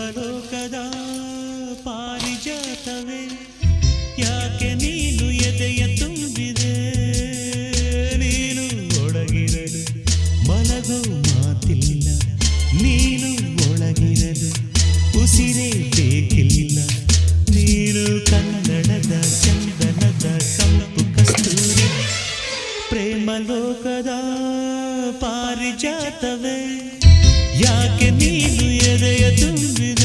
ಲೋಕದ ಪಾರಿಜಾತವೇ ಯಾಕೆ ನೀನು ಎದೆಯ ತುಂಬಿದೆ ನೀನು ಒಳಗಿರಲು ಮಲಗೋ ಮಾತಿಲ್ಲ ನೀನು ಒಳಗಿರಲು ಉಸಿರೇ ಬೇಕಿಲ್ಲ ನೀನು ಕನ್ನಡದ ಚಂದನದ ಕಂಪು ಕಸ್ತೂರಿ ಪ್ರೇಮ ಲೋಕದ ಪಾರಿಜಾತವೇ ಯಾಕೆ ನೀನು ಎದೆಯ ತುಂಬಿದೆ